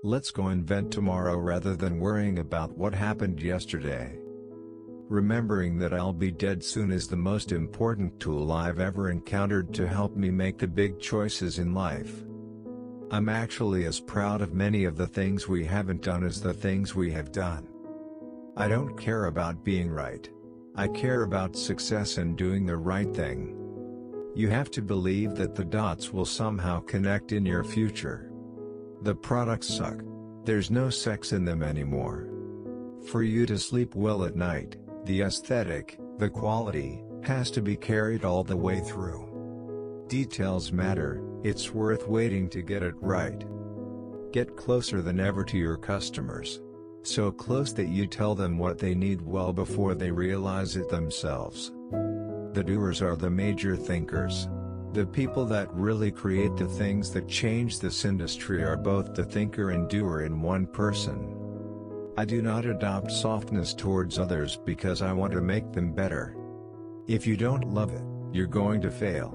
Let's go invent tomorrow rather than worrying about what happened yesterday. Remembering that I'll be dead soon is the most important tool I've ever encountered to help me make the big choices in life. I'm actually as proud of many of the things we haven't done as the things we have done. I don't care about being right. I care about success and doing the right thing. You have to believe that the dots will somehow connect in your future. The products suck. There's no sex in them anymore. For you to sleep well at night, the aesthetic, the quality, has to be carried all the way through. Details matter, it's worth waiting to get it right. Get closer than ever to your customers. So close that you tell them what they need well before they realize it themselves. The doers are the major thinkers. The people that really create the things that change this industry are both the thinker and doer in one person. I do not adopt softness towards others because I want to make them better. If you don't love it, you're going to fail.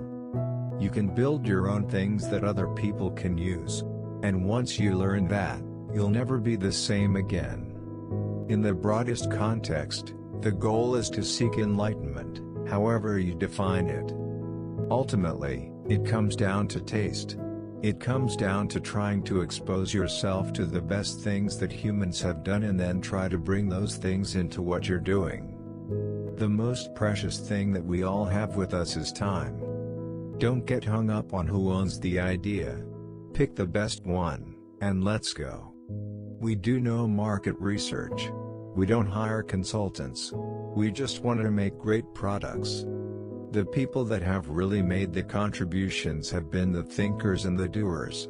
You can build your own things that other people can use. And once you learn that, you'll never be the same again. In the broadest context, the goal is to seek enlightenment, however you define it. Ultimately, it comes down to taste. It comes down to trying to expose yourself to the best things that humans have done and then try to bring those things into what you're doing. The most precious thing that we all have with us is time. Don't get hung up on who owns the idea. Pick the best one, and let's go. We do no market research. We don't hire consultants. We just want to make great products. The people that have really made the contributions have been the thinkers and the doers.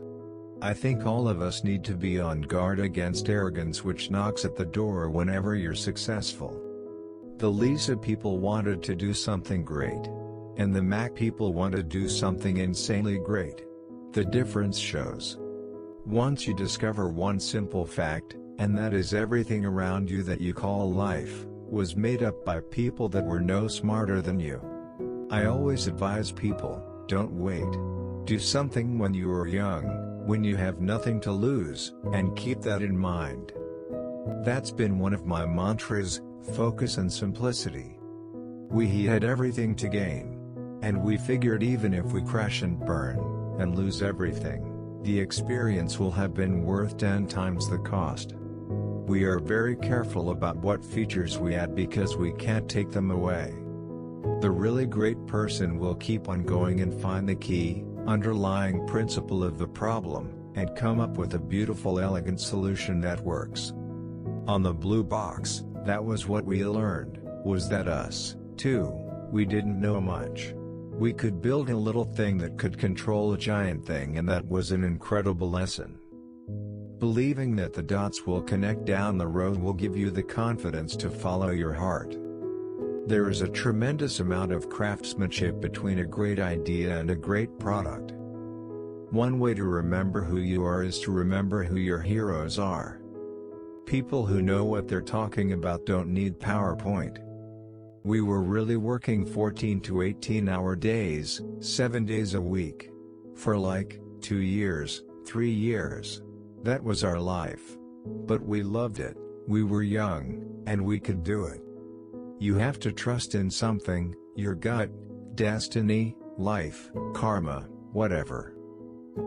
I think all of us need to be on guard against arrogance, which knocks at the door whenever you're successful. The Lisa people wanted to do something great. And the Mac people want to do something insanely great. The difference shows. Once you discover one simple fact, and that is everything around you that you call life, was made up by people that were no smarter than you. I always advise people, don't wait. Do something when you are young, when you have nothing to lose, and keep that in mind. That's been one of my mantras, focus and simplicity. We had everything to gain. And we figured even if we crash and burn, and lose everything, the experience will have been worth 10 times the cost. We are very careful about what features we add because we can't take them away. The really great person will keep on going and find the key, underlying principle of the problem, and come up with a beautiful, elegant solution that works. On the Blue Box, that was what we learned, was that us, too, we didn't know much. We could build a little thing that could control a giant thing, and that was an incredible lesson. Believing that the dots will connect down the road will give you the confidence to follow your heart. There is a tremendous amount of craftsmanship between a great idea and a great product. One way to remember who you are is to remember who your heroes are. People who know what they're talking about don't need PowerPoint. We were really working 14 to 18-hour days, 7 days a week. For like, 2 years, 3 years. That was our life. But we loved it, we were young, and we could do it. You have to trust in something, your gut, destiny, life, karma, whatever.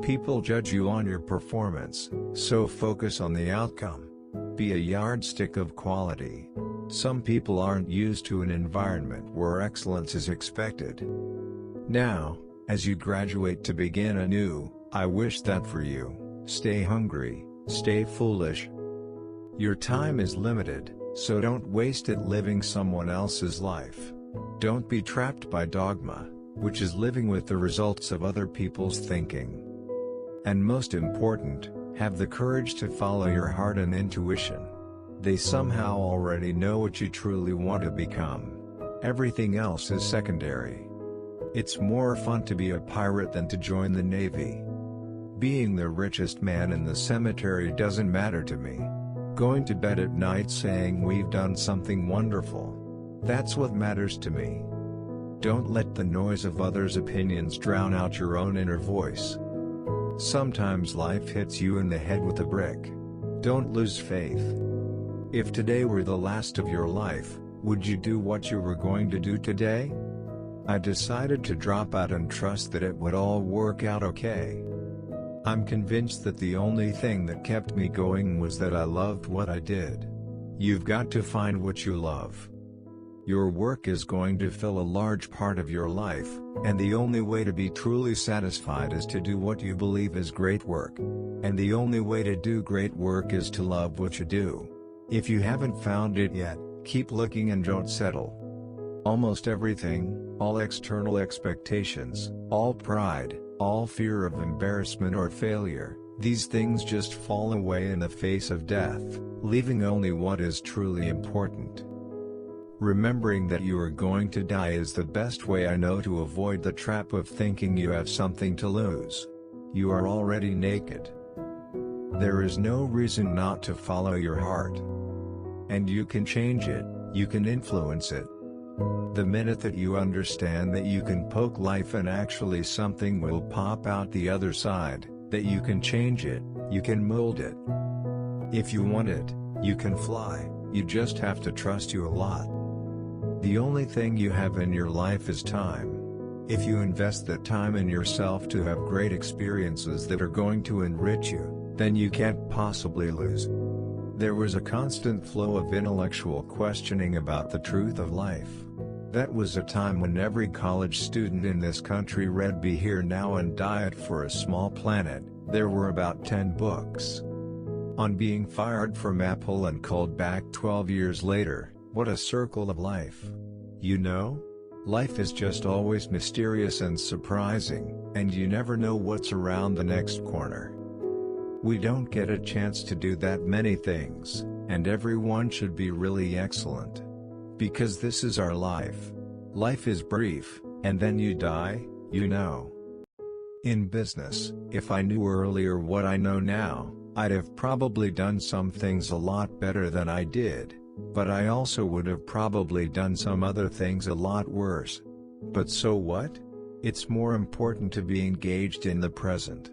People judge you on your performance, so focus on the outcome. Be a yardstick of quality. Some people aren't used to an environment where excellence is expected. Now, as you graduate to begin anew, I wish that for you. Stay hungry, stay foolish. Your time is limited, so don't waste it living someone else's life. Don't be trapped by dogma, which is living with the results of other people's thinking. And most important, have the courage to follow your heart and intuition. They somehow already know what you truly want to become. Everything else is secondary. It's more fun to be a pirate than to join the Navy. Being the richest man in the cemetery doesn't matter to me. Going to bed at night saying we've done something wonderful. That's what matters to me. Don't let the noise of others' opinions drown out your own inner voice. Sometimes life hits you in the head with a brick. Don't lose faith. If today were the last of your life, would you do what you were going to do today? I decided to drop out and trust that it would all work out okay. I'm convinced that the only thing that kept me going was that I loved what I did. You've got to find what you love. Your work is going to fill a large part of your life, and the only way to be truly satisfied is to do what you believe is great work. And the only way to do great work is to love what you do. If you haven't found it yet, keep looking and don't settle. Almost everything, all external expectations, all pride, all fear of embarrassment or failure, these things just fall away in the face of death, leaving only what is truly important. Remembering that you are going to die is the best way I know to avoid the trap of thinking you have something to lose. You are already naked. There is no reason not to follow your heart. And you can change it, you can influence it. The minute that you understand that you can poke life and actually something will pop out the other side, that you can change it, you can mold it. If you want it, you can fly, you just have to trust you a lot. The only thing you have in your life is time. If you invest that time in yourself to have great experiences that are going to enrich you, then you can't possibly lose. There was a constant flow of intellectual questioning about the truth of life. That was a time when every college student in this country read Be Here Now and Diet for a Small Planet. There were about 10 books. On being fired from Apple and called back 12 years later, what a circle of life. You know? Life is just always mysterious and surprising, and you never know what's around the next corner. We don't get a chance to do that many things, and everyone should be really excellent. Because this is our life. Life is brief, and then you die, you know. In business, if I knew earlier what I know now, I'd have probably done some things a lot better than I did, but I also would have probably done some other things a lot worse. But so what? It's more important to be engaged in the present.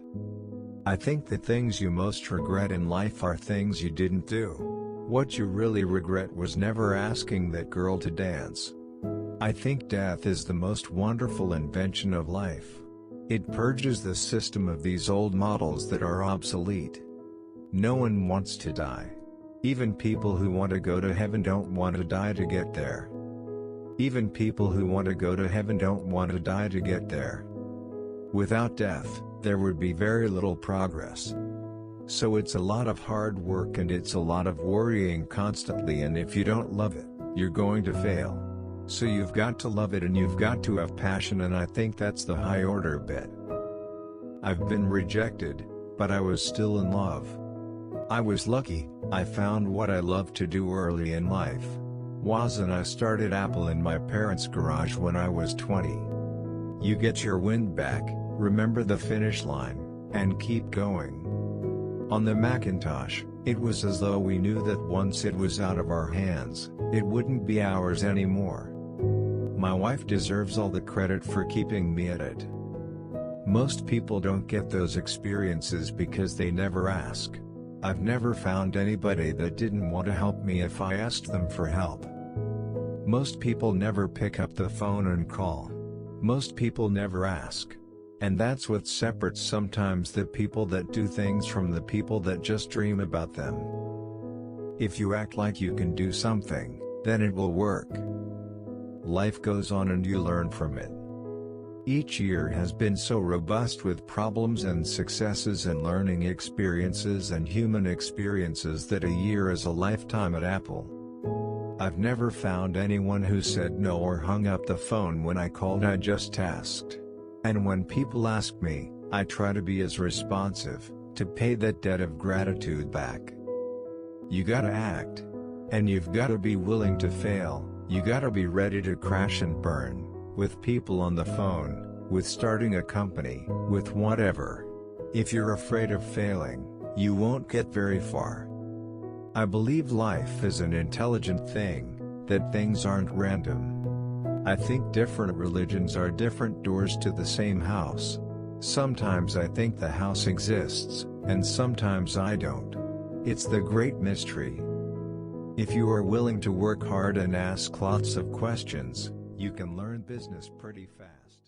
I think the things you most regret in life are things you didn't do. What you really regret was never asking that girl to dance. I think death is the most wonderful invention of life. It purges the system of these old models that are obsolete. No one wants to die. Even people who want to go to heaven don't want to die to get there. Even people who want to go to heaven don't want to die to get there. Without death, there would be very little progress. So it's a lot of hard work and it's a lot of worrying constantly, and if you don't love it, you're going to fail. So you've got to love it and you've got to have passion, and I think that's the high order bit. I've been rejected, but I was still in love. I was lucky, I found what I loved to do early in life. And I started Apple in my parents' garage when I was 20. You get your wind back, remember the finish line, and keep going. On the Macintosh, it was as though we knew that once it was out of our hands, it wouldn't be ours anymore. My wife deserves all the credit for keeping me at it. Most people don't get those experiences because they never ask. I've never found anybody that didn't want to help me if I asked them for help. Most people never pick up the phone and call. Most people never ask. And that's what separates sometimes the people that do things from the people that just dream about them. If you act like you can do something, then it will work. Life goes on and you learn from it. Each year has been so robust with problems and successes and learning experiences and human experiences that a year is a lifetime at Apple. I've never found anyone who said no or hung up the phone when I called. I just asked. And when people ask me, I try to be as responsive, to pay that debt of gratitude back. You gotta act. And you've gotta be willing to fail, you gotta be ready to crash and burn. With people on the phone, with starting a company, with whatever. If you're afraid of failing, you won't get very far. I believe life is an intelligent thing, that things aren't random. I think different religions are different doors to the same house. Sometimes I think the house exists, and sometimes I don't. It's the great mystery. If you are willing to work hard and ask lots of questions, you can learn business pretty fast.